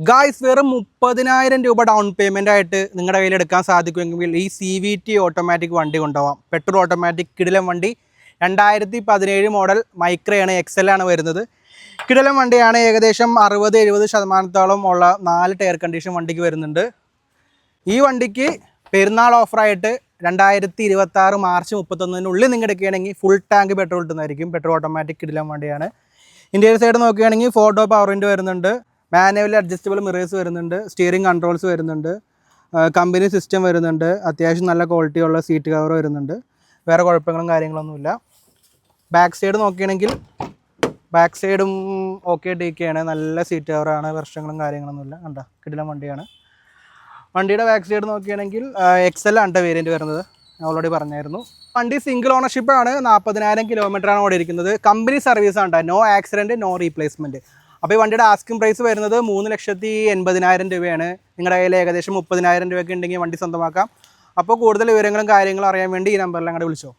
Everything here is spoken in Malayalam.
ഗായ്സ് വെറും 30,000 രൂപ ഡൗൺ പേയ്മെൻ്റ് ആയിട്ട് നിങ്ങളുടെ കയ്യിൽ എടുക്കാൻ സാധിക്കുമെങ്കിൽ ഈ CVT ഓട്ടോമാറ്റിക് വണ്ടി കൊണ്ടുപോകാം. പെട്രോൾ ഓട്ടോമാറ്റിക് കിടിലം വണ്ടി 2017 മോഡൽ മൈക്രയാണ്, XL ആണ് വരുന്നത്. കിടിലം വണ്ടിയാണ്. ഏകദേശം 60-70% ഉള്ള 4 ടയർ കണ്ടീഷൻ വണ്ടിക്ക് വരുന്നുണ്ട്. ഈ വണ്ടിക്ക് പെരുന്നാൾ ഓഫറായിട്ട് 2026 മാർച്ച് 31 നിങ്ങൾ എടുക്കുകയാണെങ്കിൽ ഫുൾ ടാങ്ക് പെട്രോൾ കിട്ടുന്നതായിരിക്കും. പെട്രോൾ ഓട്ടോമാറ്റിക് കിടിലം വണ്ടിയാണ്. ഇന്റീരിയർ സൈഡ് നോക്കുകയാണെങ്കിൽ 4 ഡോർ പവർ വിൻഡോ വരുന്നുണ്ട്, മാനുവലി അഡ്ജസ്റ്റബിൾ മിറേഴ്സ് വരുന്നുണ്ട്, സ്റ്റിയറിംഗ് കൺട്രോൾസ് വരുന്നുണ്ട്, കമ്പനി സിസ്റ്റം വരുന്നുണ്ട്, അത്യാവശ്യം നല്ല ക്വാളിറ്റി ഉള്ള സീറ്റ് കവർ വരുന്നുണ്ട്. വേറെ കുഴപ്പങ്ങളും കാര്യങ്ങളൊന്നുമില്ല. ബാക്ക് സൈഡ് നോക്കുകയാണെങ്കിൽ ബാക്ക് സൈഡും ഓക്കെ ടീക്കാണ്, നല്ല സീറ്റ് കവറാണ്, വർഷങ്ങളും കാര്യങ്ങളൊന്നുമില്ല. കണ്ടോ, കിടിലം വണ്ടിയാണ്. വണ്ടിയുടെ ബാക്ക് സൈഡ് നോക്കുകയാണെങ്കിൽ XL ആണ് വേരിയൻറ്റ് വരുന്നത്, ഞാൻ ഓൾറെഡി പറഞ്ഞായിരുന്നു. വണ്ടി സിംഗിൾ ഓണർഷിപ്പാണ്, 40,000 കിലോമീറ്ററാണ് ഓടിയിരിക്കുന്നത്. കമ്പനി സർവീസാണ്, നോ ആക്സിഡൻറ്റ് നോ റീപ്ലേസ്മെൻറ്റ്. അപ്പോൾ ഈ വണ്ടിയുടെ ആസ്കിംഗ് പ്രൈസ് വരുന്നത് 3,80,000 രൂപയാണ്. നിങ്ങളുടെ കയ്യിൽ ഏകദേശം 30,000 രൂപയൊക്കെ ഉണ്ടെങ്കിൽ വണ്ടി സ്വന്തമാക്കാം. അപ്പോൾ കൂടുതൽ വിവരങ്ങളും കാര്യങ്ങളും അറിയാൻ വേണ്ടി ഈ നമ്പറിൽ അങ്ങോട്ട് വിളിച്ചോ.